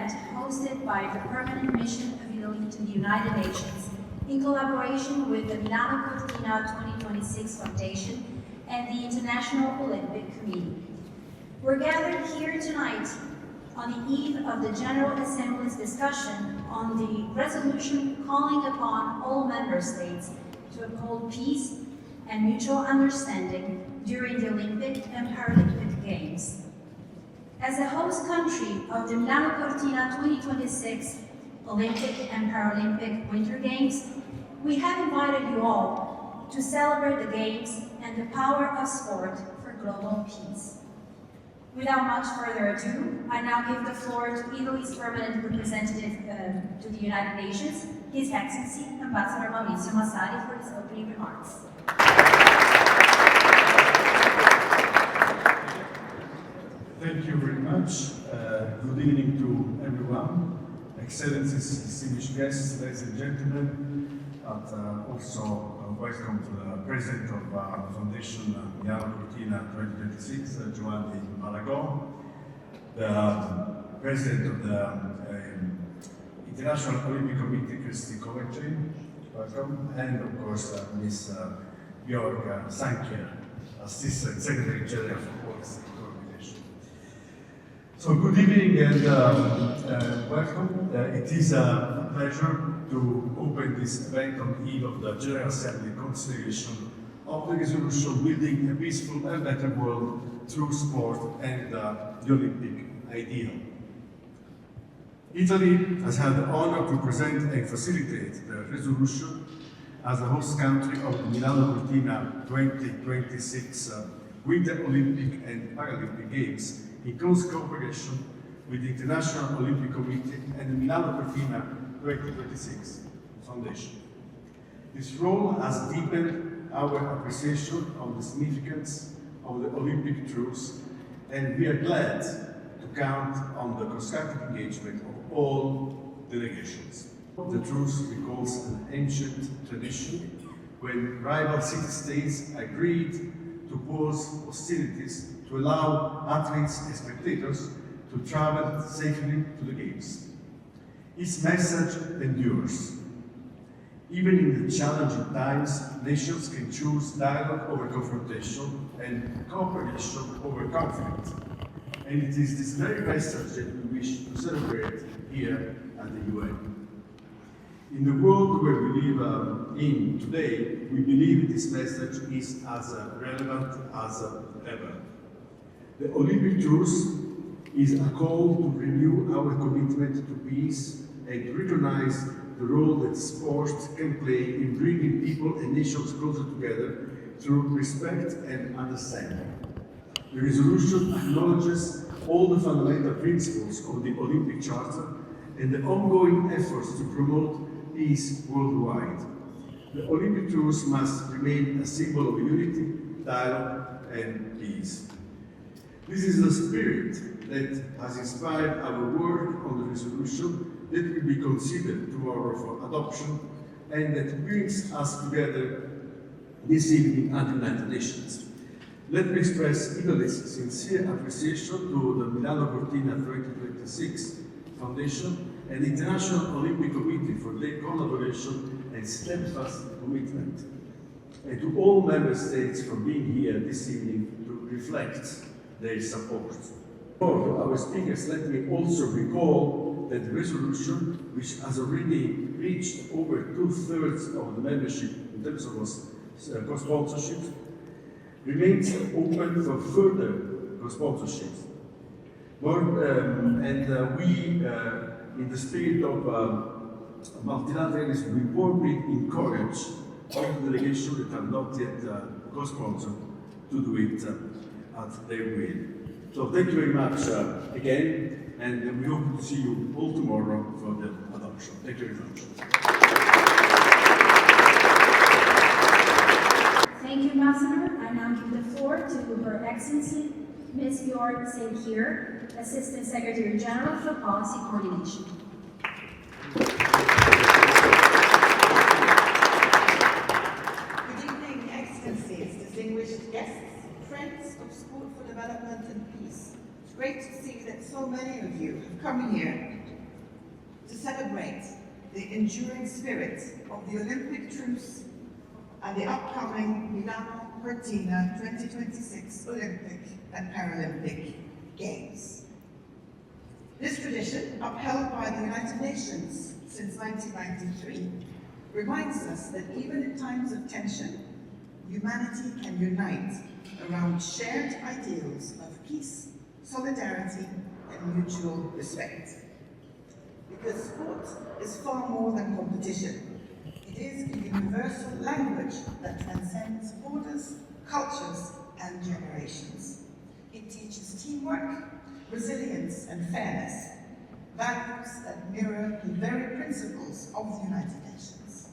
event hosted by the Permanent Mission of Italy to the United Nations in collaboration with the Milano Cortina 2026 Foundation and the International Olympic Committee. We're gathered here tonight on the eve of the General Assembly's discussion on the resolution calling upon all member states to uphold peace and mutual understanding during the Olympic and Paralympic Games. As a host country of the Milano Cortina 2026 Olympic and Paralympic Winter Games, we have invited you all to celebrate the Games and the power of sport for global peace. Without much further ado, I now give the floor to Italy's permanent representative to the United Nations, His Excellency Ambassador Maurizio Massari, for his opening remarks. Thank you very much. Good evening to everyone, Excellencies, distinguished guests, ladies and gentlemen, and also welcome to the President of Foundation Milano Cortina 2026, Giovanni Malagon, the President of the International Olympic Committee, Christy Coventry, welcome, and of course Ms. Björk Sankier, Assistant Secretary General for Policy Coordination. So good evening and welcome. It is a pleasure to open this event on the eve of the General Assembly consideration of the resolution building a peaceful and better world through sport and the Olympic ideal. Italy has had the honor to present and facilitate the resolution as a host country of the Milano Cortina 2026 Winter Olympic and Paralympic Games in close cooperation with the International Olympic Committee and the Milano Cortina 2026 Foundation. This role has deepened our appreciation of the significance of the Olympic Truce, and we are glad to count on the constructive engagement of all delegations. The Truce recalls an ancient tradition when rival city-states agreed to pause hostilities to allow athletes and spectators to travel safely to the Games. Its message endures. Even in the challenging times, nations can choose dialogue over confrontation and cooperation over conflict. And it is this very message that we wish to celebrate here at the UN. In the world where we live in today, we believe this message is as relevant as ever. The Olympic Truce is a call to renew our commitment to peace and to recognize the role that sport can play in bringing people and nations closer together through respect and understanding. The resolution acknowledges all the fundamental principles of the Olympic Charter and the ongoing efforts to promote peace worldwide. The Olympic Truce must remain a symbol of unity, dialogue, and peace. This is the spirit that has inspired our work on the resolution that will be considered tomorrow for adoption and that brings us together this evening at the United Nations. Let me express Italy's sincere appreciation to the Milano Cortina 2026 Foundation and the International Olympic Committee for their collaboration and steadfast commitment, and to all member states for being here this evening to reflect their support. For our speakers, let me also recall that the resolution, which has already reached over 2/3 of the membership in terms of co-sponsorship, remains open for further co-sponsorships. We, in the spirit of multilateralism, we warmly encourage all the delegations that are not yet co-sponsored to do it at their will. So thank you very much again, and we hope to see you all tomorrow for the adoption. Thank you very much. Thank you, Ambassador. I now give the floor to Her Excellency Ms. Björk Sankier, Assistant Secretary General for Policy Coordination. Good evening, Excellencies, distinguished guests, friends of Sport for Development and Peace. It's great to see that so many of you have come here celebrate the enduring spirit of the Olympic truce and the upcoming Milano Cortina 2026 Olympic and Paralympic Games. This tradition, upheld by the United Nations since 1993, reminds us that even in times of tension, humanity can unite around shared ideals of peace, solidarity, and mutual respect. Because sport is far more than competition. It is a universal language that transcends borders, cultures, and generations. It teaches teamwork, resilience, and fairness, values that mirror the very principles of the United Nations.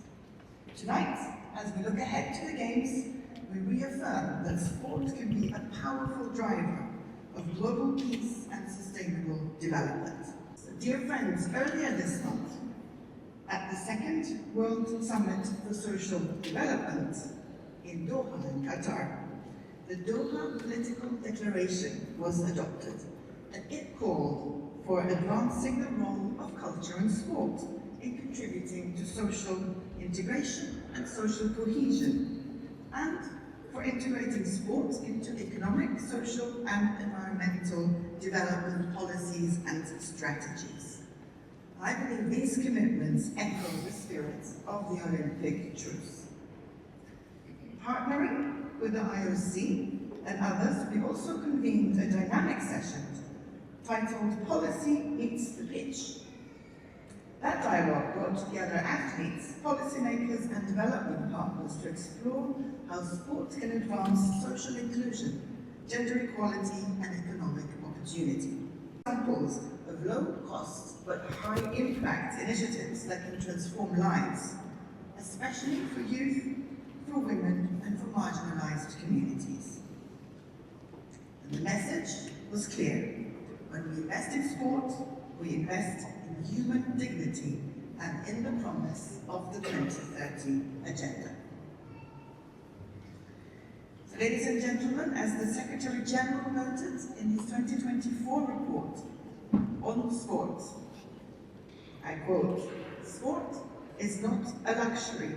Tonight, as we look ahead to the Games, we reaffirm that sport can be a powerful driver of global peace and sustainable development. So, dear friends, earlier this month, at the second World Summit for Social Development in Doha, in Qatar, the Doha Political Declaration was adopted, and it called for advancing the role of culture and sport in contributing to social integration and social cohesion, and for integrating sport into economic, social, and environmental development policies and strategies. I believe these commitments echo the spirit of the Olympic truce. Partnering with the IOC and others, we also convened a dynamic session titled Policy Meets the Pitch. That dialogue brought together athletes, policymakers, and development partners to explore how sport can advance social inclusion, gender equality, and economic opportunity. Examples of low-cost but high-impact initiatives that can transform lives, especially for youth, for women, and for marginalized communities. And the message was clear. When we invest in sport, we invest in human dignity and in the promise of the 2030 agenda. So, ladies and gentlemen, as the Secretary General noted in his 2024 report on sport, I quote, "Sport is not a luxury.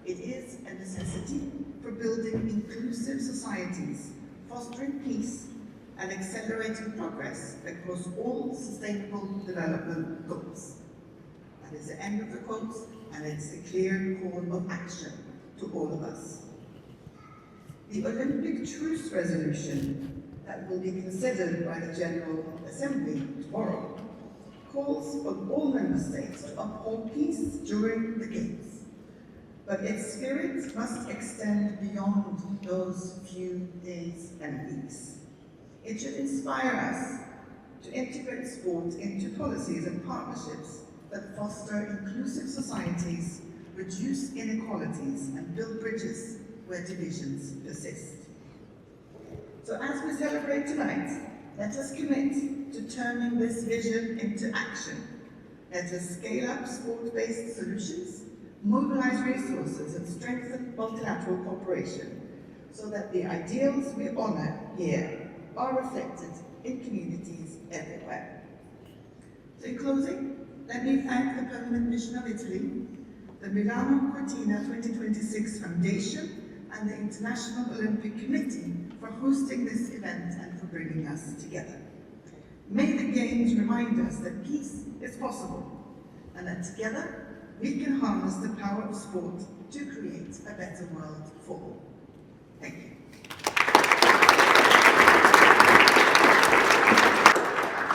It is a necessity for building inclusive societies, fostering peace, and accelerating progress across all sustainable development goals." That is the end of the quote, and it's a clear call of action to all of us. The Olympic Truce resolution that will be considered by the General Assembly tomorrow calls on all member states to uphold peace during the Games. But its spirit must extend beyond those few days and weeks. It should inspire us to integrate sport into policies and partnerships that foster inclusive societies, reduce inequalities, and build bridges where divisions persist. So as we celebrate tonight, let us commit to turning this vision into action. Let us scale up sport-based solutions, mobilize resources, and strengthen multilateral cooperation so that the ideals we honor here are reflected in communities everywhere. So in closing, let me thank the Permanent Mission of Italy, the Milano Cortina 2026 Foundation, and the International Olympic Committee for hosting this event and for bringing us together. May the Games remind us that peace is possible, and that together we can harness the power of sport to create a better world for all. Thank you.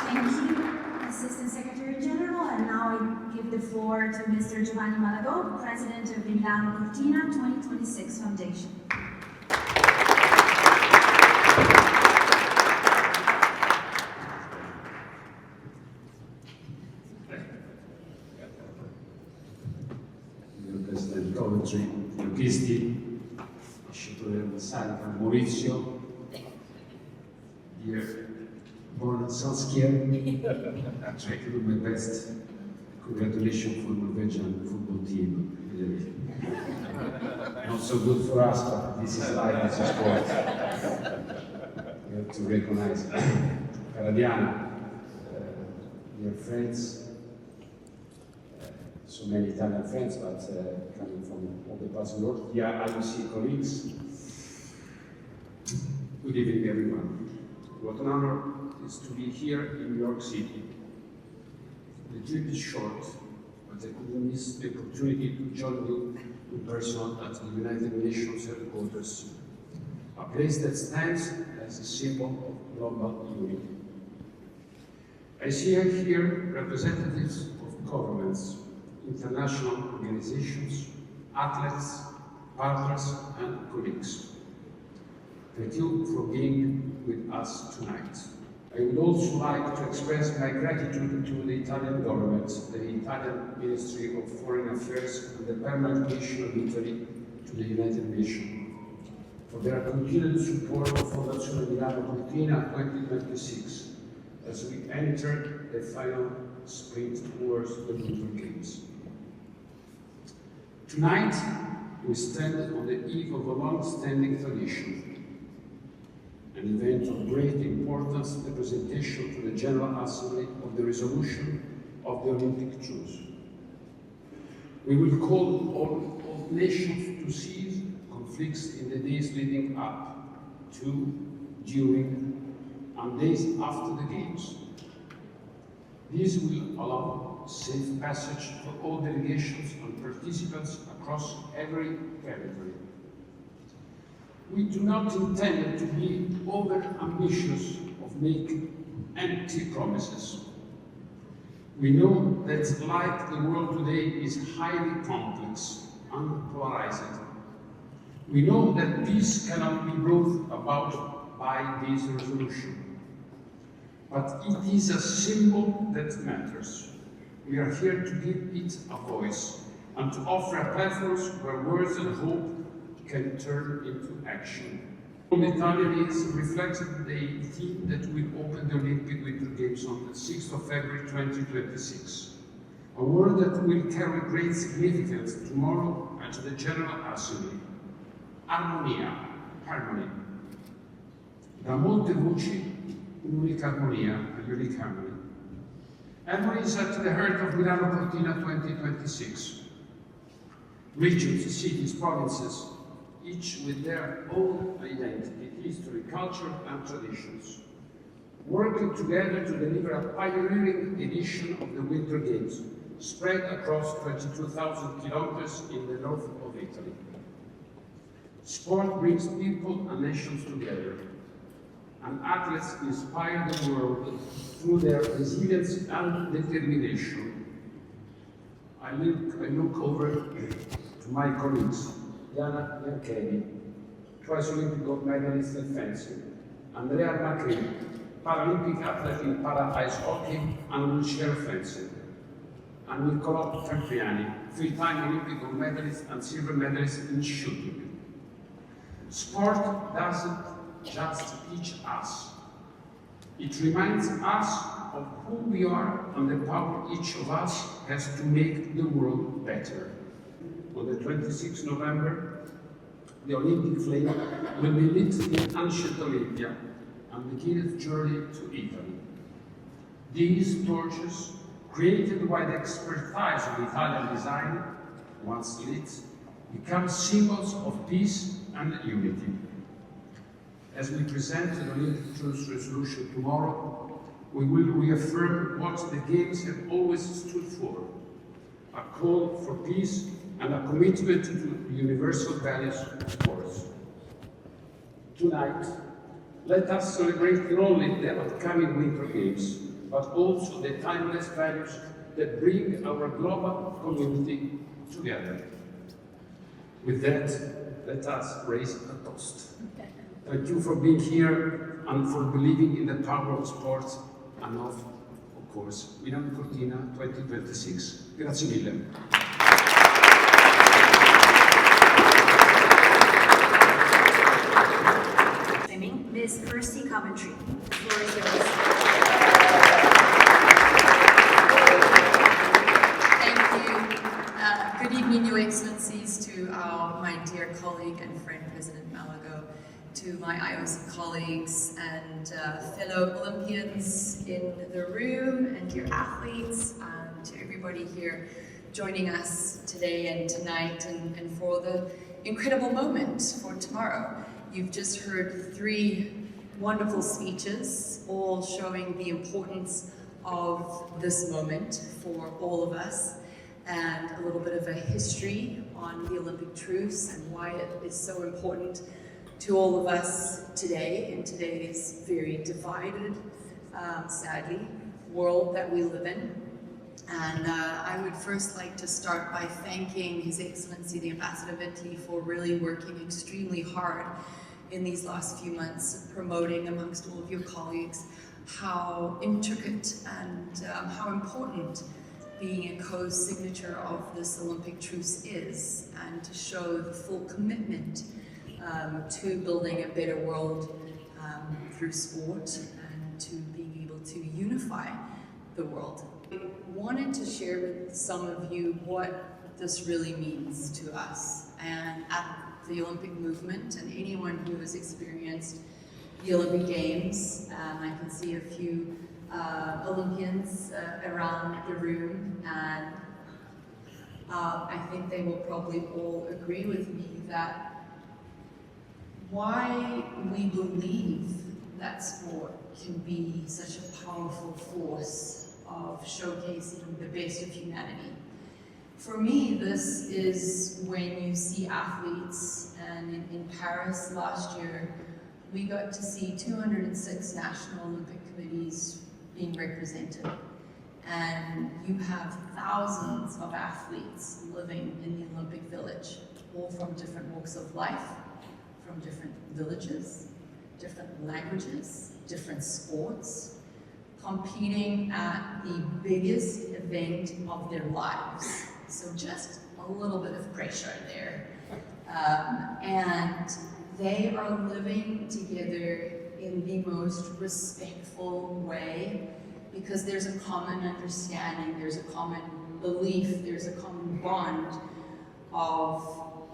Thank you, Assistant Secretary General, and now I give the floor to Mr. Giovanni Malago, President of the Milano Cortina 2026 Foundation. Signor Presidente Oggi, Giochisti, Stefano Vaccara, Maurizio, dear born Saskia, I try to do my best. Congratulations for Norwegian football team. Not so good for us, but this is life, this is sport. We have to recognize it. Cara Diana, dear friends, so many Italian friends, but coming from all the parts of the world, dear IOC colleagues. Good evening, everyone. What an honor it is to be here in New York City. The trip is short, but I couldn't miss the opportunity to join you in person at the United Nations headquarters, a place that stands as a symbol of global unity. I see here representatives of governments, international organizations, athletes, partners, and colleagues. Thank you for being with us tonight. I would also like to express my gratitude to the Italian government, the Italian Ministry of Foreign Affairs, and the Permanent Mission of Italy to the United Nations for their continued support of Fondazione Milano Cortina 2026 as we enter the final sprint towards the Winter Games. Tonight, we stand on the eve of a long-standing tradition, an event of great importance, the presentation to the General Assembly of the resolution of the Olympic Truce. We will call all nations to cease conflicts in the days leading up to, during, and days after the Games. This will allow safe passage for all delegations and participants across every territory. We do not intend to be over-ambitious of making empty promises. We know that life in the world today is highly complex and polarized. We know that peace cannot be brought about by this resolution. But it is a symbol that matters. We are here to give it a voice and to offer a platform where words and hope can turn into action. On Italian is reflected the theme that will open the Olympic Winter Games on the 6th of February 2026. A word that will carry great significance tomorrow at the General Assembly. Armonia, harmony. Da molte voci, un'unica armonia, a unique harmony. Harmony is at the heart of Milano Cortina 2026. Regions, cities, provinces, each with their own identity, history, culture, and traditions, working together to deliver a pioneering edition of the Winter Games, spread across 22,000 kilometers in the north of Italy. Sport brings people and nations together, and athletes inspire the world through their resilience and determination. I look over to my colleagues, Diana Bianchini, twice Olympic gold medalist in fencing, Andrea Macri, Paralympic athlete in para-ice hockey and wheelchair fencing, and Nicolò Campriani, three-time Olympic gold medalist and silver medalist in shooting. Sport doesn't just teach us. It reminds us of who we are and the power each of us has to make the world better. On the 26th of November, the Olympic flame will be lit in ancient Olympia and begin its journey to Italy. These torches, created by the expertise of Italian design, once lit, become symbols of peace and unity. As we present the Olympic Truce resolution tomorrow, we will reaffirm what the Games have always stood for, a call for peace and a commitment to the universal values of sports. Tonight, let us celebrate not only the upcoming Winter Games, but also the timeless values that bring our global community together. With that, let us raise a toast. Thank you for being here and for believing in the power of sports and of course, Milano Cortina 2026. Grazie mille. Ms. Kirsty Coventry, the floor is yours. Thank you. Good evening, Your Excellencies, to my dear colleague and friend, President Malago, to my IOC colleagues and fellow Olympians in the room, and dear athletes, and to everybody here joining us today and tonight and for the incredible moment for tomorrow. You've just heard 3 wonderful speeches, all showing the importance of this moment for all of us, and a little bit of a history on the Olympic truce and why it is so important to all of us today in today's very divided, sadly, world that we live in. And I would first like to start by thanking His Excellency the Ambassador of Italy for really working extremely hard in these last few months, promoting amongst all of your colleagues how intricate and how important being a co-signature of this Olympic truce is, and to show the full commitment to building a better world through sport and to being able to unify the world. I wanted to share with some of you what this really means to us and at the Olympic movement, and anyone who has experienced the Olympic Games. I can see a few Olympians around the room, and I think they will probably all agree with me that why we believe that sport can be such a powerful force of showcasing the best of humanity. For me, this is when you see athletes, and in Paris last year, we got to see 206 national Olympic committees being represented. And you have thousands of athletes living in the Olympic Village, all from different walks of life, from different villages, different languages, different sports, competing at the biggest event of their lives. So just a little bit of pressure there. And they are living together in the most respectful way, because there's a common understanding, there's a common belief, there's a common bond of,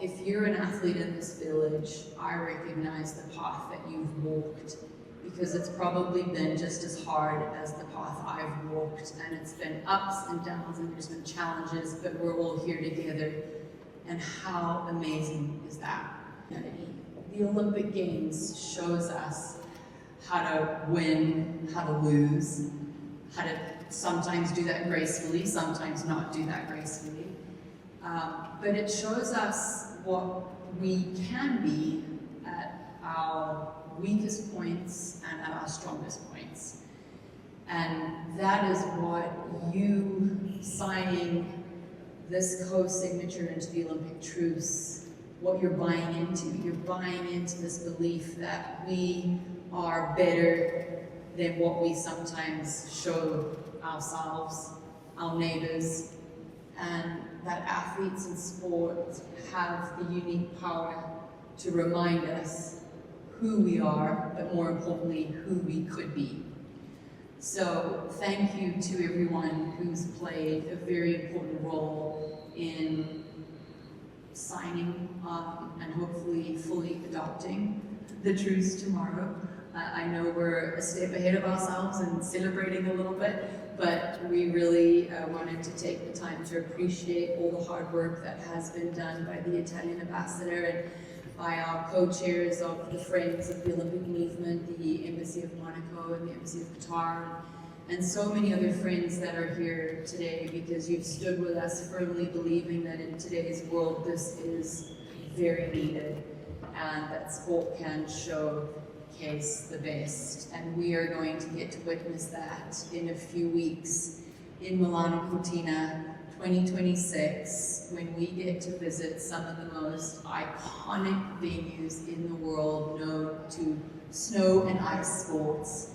if you're an athlete in this village, I recognize the path that you've walked, because it's probably been just as hard as the path I've walked, and it's been ups and downs, and there's been challenges, but we're all here together. And how amazing is that? The Olympic Games shows us how to win, how to lose, how to sometimes do that gracefully, sometimes not do that gracefully. But it shows us what we can be at our weakest points and at our strongest points. And that is what you signing this co-signature into the Olympic truce, what you're buying into. You're buying into this belief that we are better than what we sometimes show ourselves, our neighbors, and that athletes in sport have the unique power to remind us who we are, but more importantly, who we could be. So thank you to everyone who's played a very important role in signing and hopefully fully adopting the truce tomorrow. I know we're a step ahead of ourselves and celebrating a little bit, but we really wanted to take the time to appreciate all the hard work that has been done by the Italian ambassador and by our co-chairs of the Friends of the Olympic Movement, the Embassy of Monaco and the Embassy of Qatar, and so many other friends that are here today, because you've stood with us firmly believing that in today's world this is very needed, and that sport can showcase the best. And we are going to get to witness that in a few weeks in Milano Cortina 2026, when we get to visit some of the most iconic venues in the world known to snow and ice sports.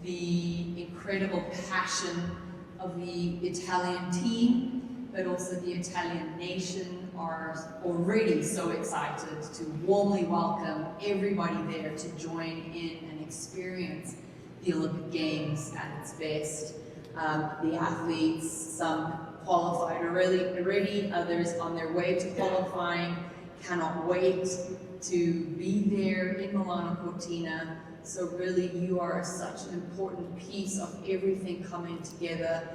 The incredible passion of the Italian team, but also the Italian nation, are already so excited to warmly welcome everybody there to join in and experience the Olympic Games at its best. The athletes, some qualified already, others on their way to qualifying, cannot wait to be there in Milano Cortina. So really, you are such an important piece of everything coming together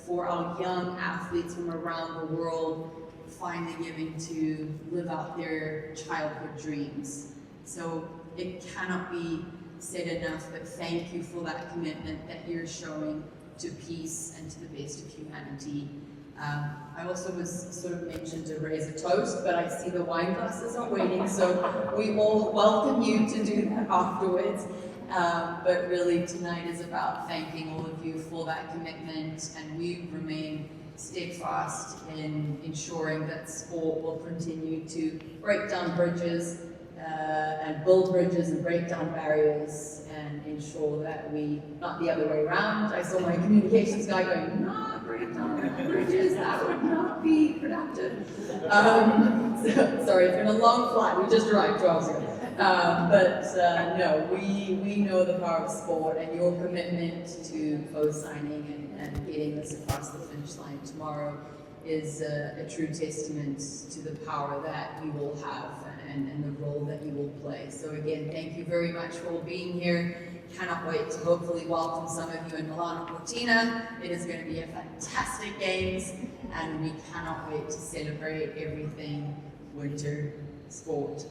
for our young athletes from around the world finally getting to live out their childhood dreams. So it cannot be said enough, but thank you for that commitment that you're showing to peace and to the best of humanity. I also was sort of mentioned to raise a toast, but I see the wine glasses are waiting, so we all welcome you to do that afterwards. But really tonight is about thanking all of you for that commitment, and we remain steadfast in ensuring that sport will continue to break down bridges and build bridges and break down barriers and ensure that we, not the other way around. I saw my communications guy going, not break down bridges, that would not be productive. Sorry, it's been a long flight, we just arrived 2 hours ago. No, we know the power of sport, and your commitment to co-signing and getting this across the finish line tomorrow is a true testament to the power that you will have and the role that you will play. So again, thank you very much for being here. Cannot wait to hopefully welcome some of you in Milano Cortina. It is going to be a fantastic games, and we cannot wait to celebrate everything winter, sport,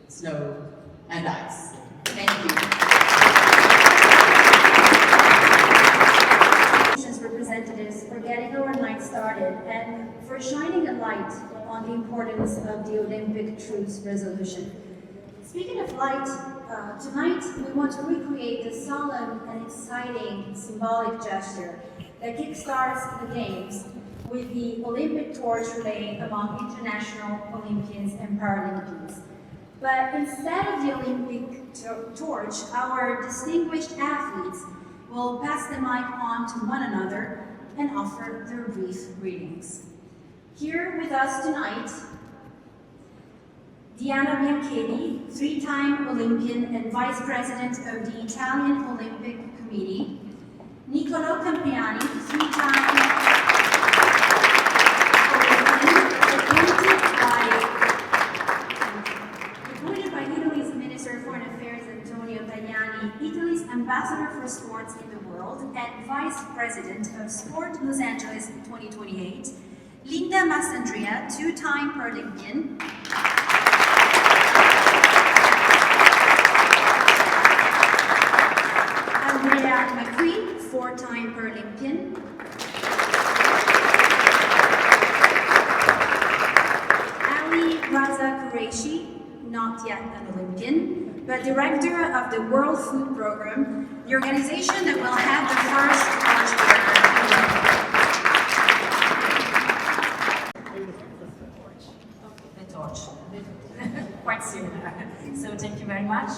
snow, and ice. Thank you. Representatives for getting our night started and for shining a light on the importance of the Olympic Truce resolution. Speaking of light, tonight we want to recreate the solemn and exciting symbolic gesture that kickstarts the Games with the Olympic torch relay among international Olympians and Paralympians. But instead of the Olympic torch, our distinguished athletes will pass the mic on to one another and offer their brief greetings. Here with us tonight, Diana Bianchetti, 3-time Olympian and Vice President of the Italian Olympic Committee, Niccolò Campiani, 3-time appointed by Italy's Minister of Foreign Affairs Antonio Tajani, Italy's Ambassador for Sports in the World and Vice President of Sport Los Angeles 2028, Linda Massandria, 2-time Paralympian, Andrea McQueen, 4-time Paralympian, Ali Raza Qureshi, not yet an Olympian, but director of the World Food Program, the organization that will have the first torch quite similar. So thank you very much,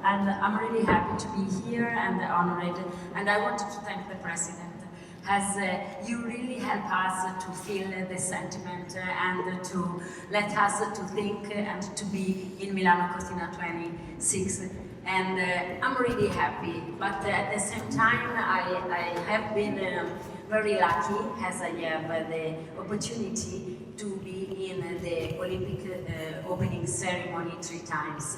and I'm really happy to be here and honored. And I wanted to thank the President, as you really help us to feel the sentiment and to let us to think and to be in Milano Cortina 26. And I'm really happy, but at the same time I have been very lucky, as I have the opportunity to be in the Olympic opening ceremony 3 times.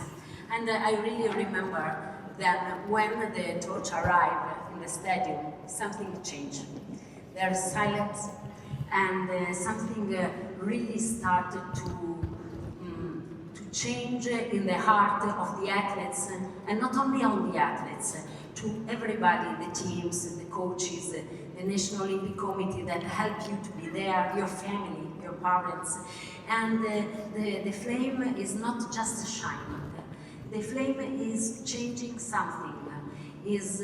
And I really remember that when the torch arrived in the stadium, something changed. There's silence, and something really started to change in the heart of the athletes, and not only on the athletes, to everybody, the teams, the coaches, the National Olympic Committee that help you to be there, your family, your parents. And the flame is not just shining. The flame is changing something, is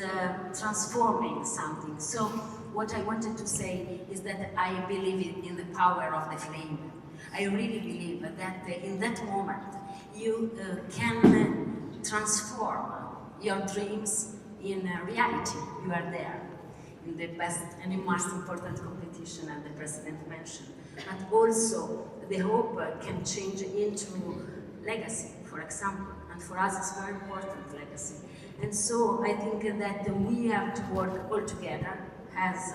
transforming something. So what I wanted to say is that I believe in the power of the flame. I really believe that in that moment you can transform your dreams in reality. You are there in the best and the most important competition, and the President mentioned. But also the hope can change into legacy, for example. And for us it's very important, legacy. And so I think that we have to work all together, as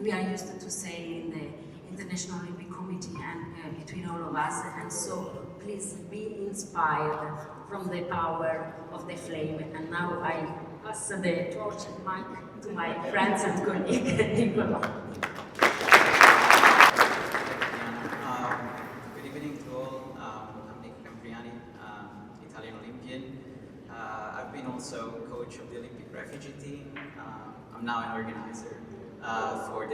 we are used to say in the International Olympic Committee and between all of us. And so please be inspired from the power of the flame. And now I pass the torch and mic to my friends and colleague, Niccolò.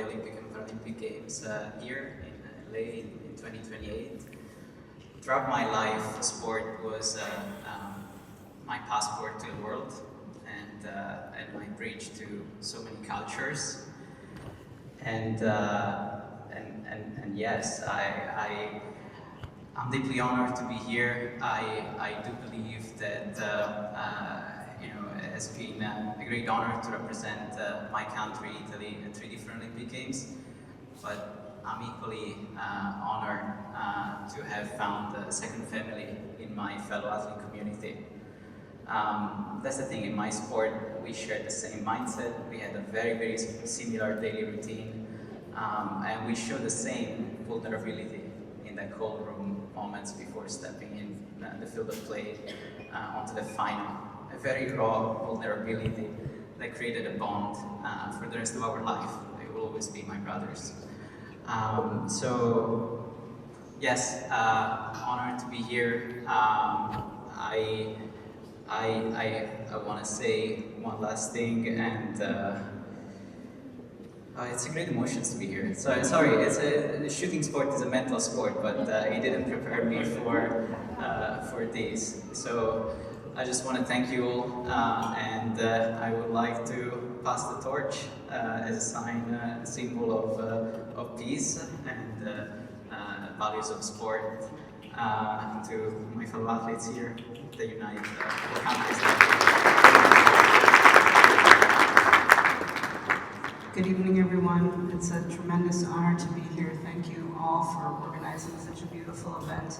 Olympic and Paralympic Games here in LA in 2028. Throughout my life, sport was my passport to the world and my bridge to so many cultures. And yes, I'm deeply honored to be here. I do believe that it has been a great honor to represent my country, Italy, at 3 different Olympic Games. But I'm equally honored to have found a second family in my fellow athlete community. That's the thing, in my sport, we share the same mindset. We had a very, very similar daily routine, and we show the same vulnerability in the cold room moments before stepping in the field of play onto the final. A very raw vulnerability that created a bond for the rest of our life. They will always be my brothers. So, yes, honored to be here. I want to say one last thing, and it's a great emotion to be here. So, sorry, the shooting sport is a mental sport, but it didn't prepare me for this. So I just want to thank you all, and I would like to pass the torch as a sign, a symbol of peace and values of sport to my fellow athletes here that unite the countries. Good evening, everyone. It's a tremendous honor to be here. Thank you all for organizing such a beautiful event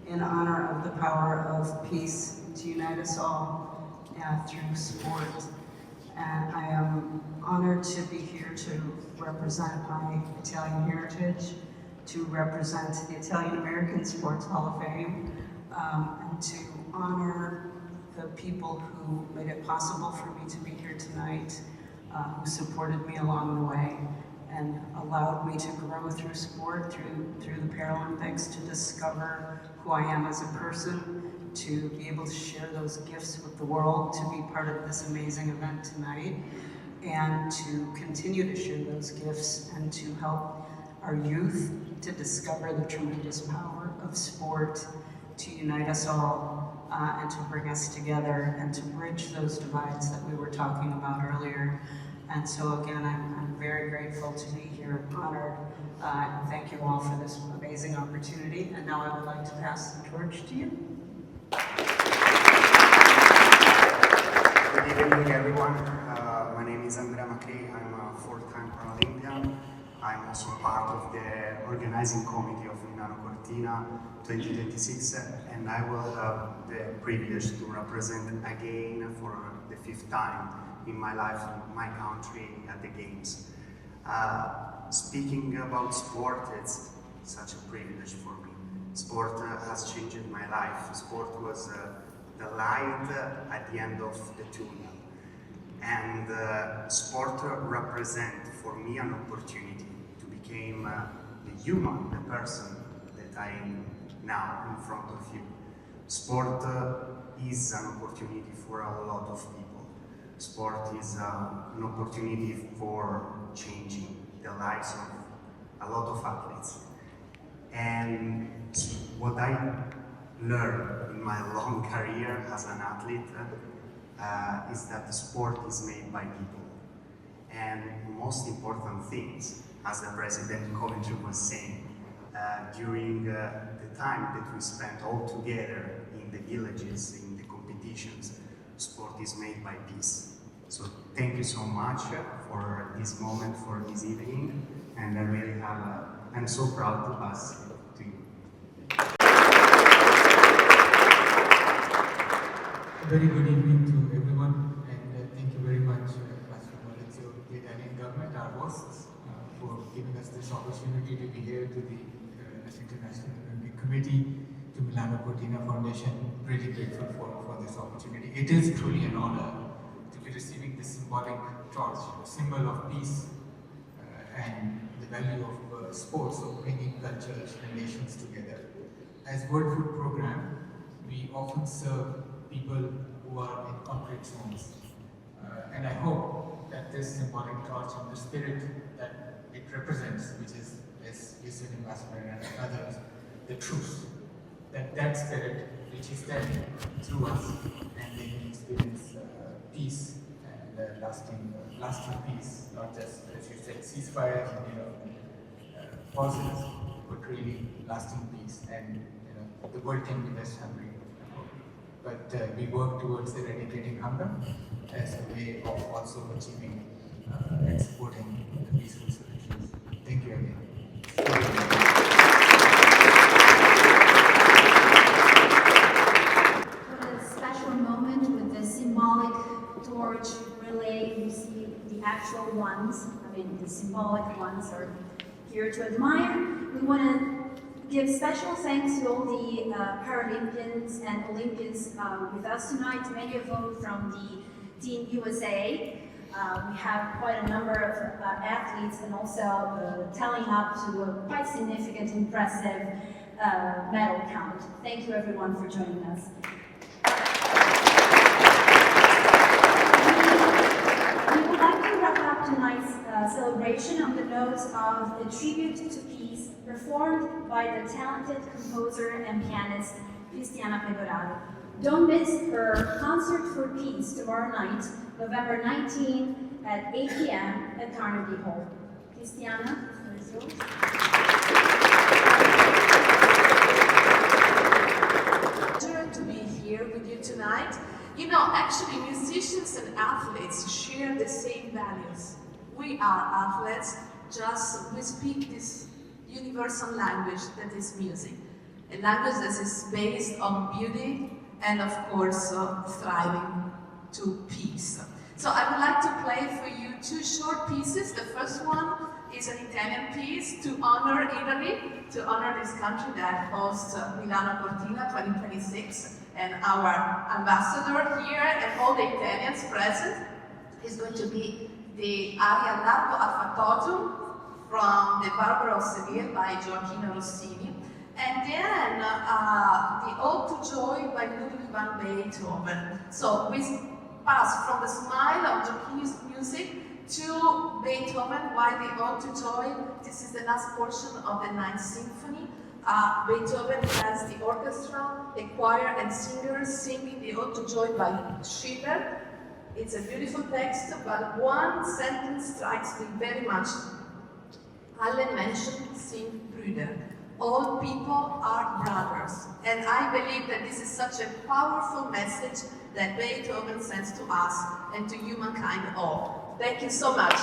in honor of the power of peace to unite us all through sport. And I am honored to be here to represent my Italian heritage, to represent the Italian American Sports Hall of Fame, and to honor the people who made it possible for me to be here tonight, who supported me along the way and allowed me to grow through sport, through the Paralympics, to discover who I am as a person, to be able to share those gifts with the world, to be part of this amazing event tonight, and to continue to share those gifts and to help our youth to discover the tremendous power of sport to unite us all and to bring us together and to bridge those divides that we were talking about earlier. And so again, I'm very grateful to be here, honored, and thank you all for this amazing opportunity. And now I would like to pass the torch to you. Good evening, everyone. My name is Andrea Macri. I'm a four-time Paralympian. I'm also part of the organizing committee of Milano Cortina 2026, and I will have the privilege to represent again for the 5th time in my life, my country at the Games. Speaking about sport, it's such a privilege for me. Sport has changed my life. Sport was the light at the end of the tunnel. And sport represents for me an opportunity to become the human, the person that I am now in front of you. Sport is an opportunity for a lot of people. Sport is an opportunity for changing the lives of a lot of athletes. And what I learned in my long career as an athlete is that the sport is made by people. And the most important things, as the President Coventry was saying, during the time that we spent all together in the villages, in the competitions, sport is made by peace. So thank you so much for this moment, for this evening, and I really I'm so proud to pass it to you. A very good evening to everyone, and thank you very much, Pastor Maurizio, the Italian government, our hosts, for giving us this opportunity to be here, to the International Olympic Committee, to Milano Cortina Foundation. Really grateful for this opportunity. It is truly an honor to be receiving this symbolic torch, a symbol of peace and the value of sports, of bringing cultures and nations together. As World Food Program, we often serve people who are in conflict zones. And I hope that this symbolic torch and the spirit that it represents, which is, as you said, Ambassador and others, the truce. That spirit which is there through us, and they can experience peace and lasting peace, not just, as you said, ceasefire, pauses, but really lasting peace. And the world can be less hungry, but we work towards eradicating hunger as a way of also achieving and supporting the peaceful solutions. Thank you again. What a special moment with the symbolic torch relay. You see the actual ones, the symbolic ones are here to admire. We want to give special thanks to all the Paralympians and Olympians with us tonight, many of them from the Team USA. We have quite a number of athletes and also tallying up to a quite significant, impressive medal count. Thank you everyone for joining us. We would like to wrap up tonight's celebration on the notes of a tribute to peace performed by the talented composer and pianist Cristiana Pegoraro. Don't miss her Concert for Peace tomorrow night, November 19 at 8 p.m. at Carnegie Hall. Cristiana, the floor is yours. Pleasure to be here with you tonight. Actually, musicians and athletes share the same values. We are athletes, just we speak this universal language that is music. A language that is based on beauty and, of course, striving to peace. So I would like to play for you two short pieces. The first one is an Italian piece to honor Italy, to honor this country that hosts Milano Cortina 2026. And our ambassador here and all the Italians present is going to be the aria largo affatato from the Barber of Seville by Gioacchino Rossini. And then the Ode to Joy by Ludwig van Beethoven. So we pass from the smile of Gioacchino's music to Beethoven, while the Ode to Joy, this is the last portion of the Ninth Symphony. Beethoven has the orchestra, a choir and singers singing the Ode to Joy by Schiller. It's a beautiful text, but one sentence strikes me very much. Alle Menschen sind Brüder. All people are brothers. And I believe that this is such a powerful message that Beethoven sends to us and to humankind all. Thank you so much.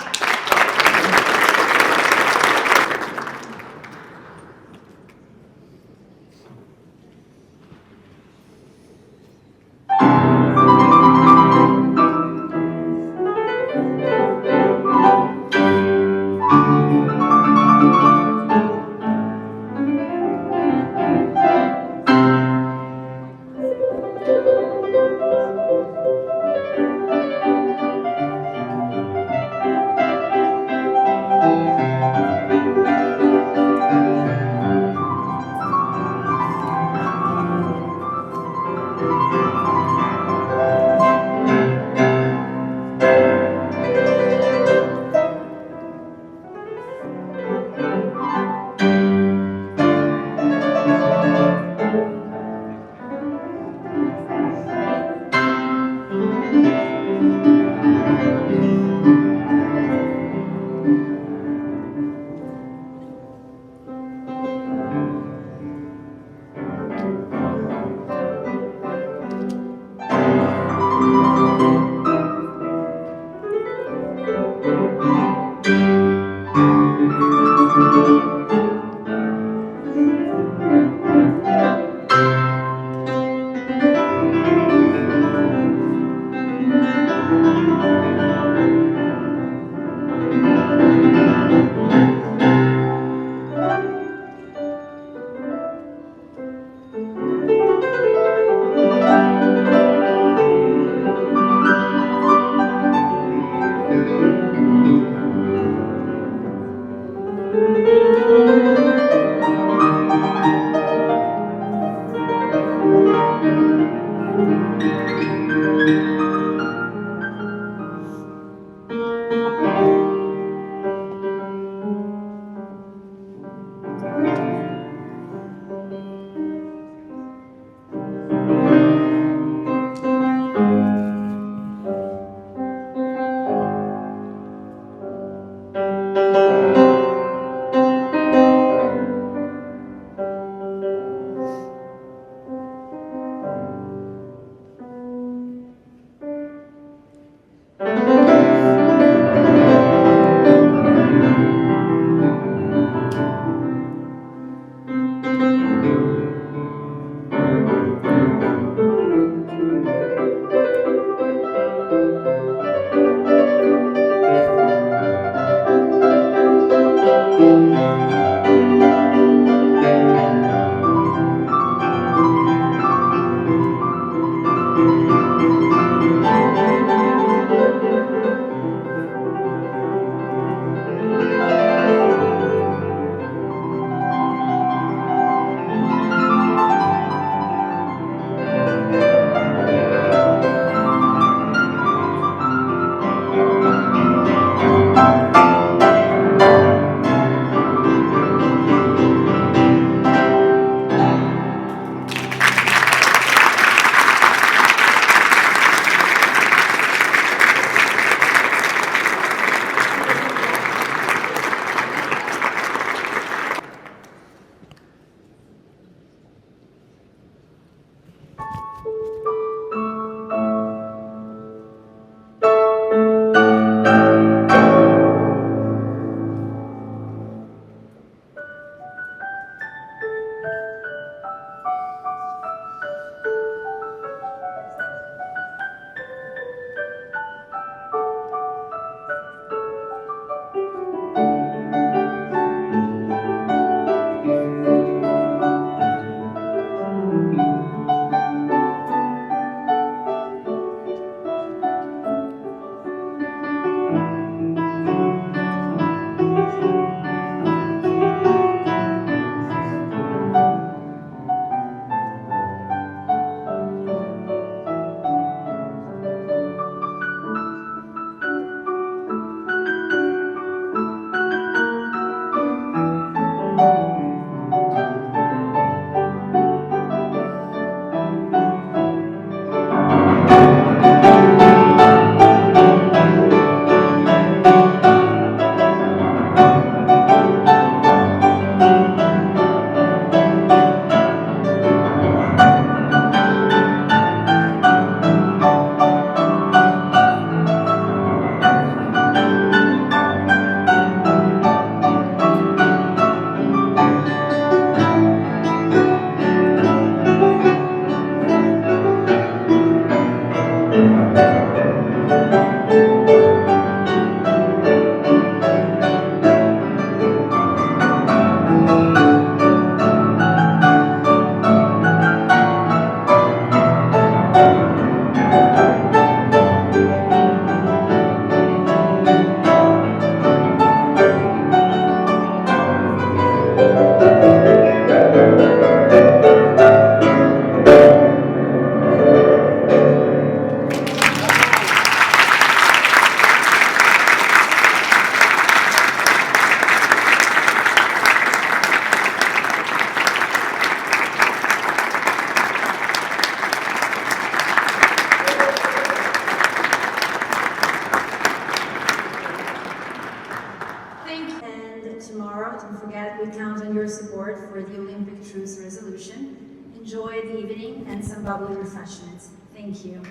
support for the Olympic Truce resolution. Enjoy the evening and some bubbly refreshments. Thank you.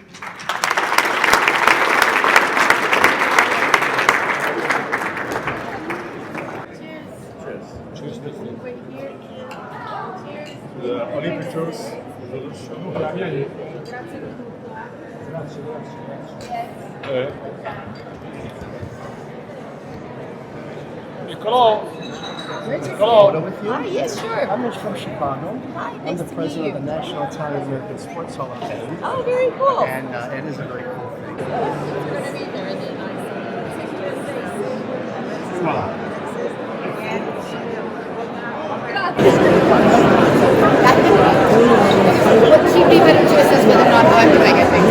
The Olympic Truce resolution. Nicolò. Photo with you? Hi, yes, sure. I'm Mitch from Chicago. Hi, I'm nice the to meet president you. of the National Italian American Sports Hall of Fame. Oh, very cool. And it is a very cool thing. It's going to be really nice. Voila. What she be better to assess whether or not how I'm doing, I think.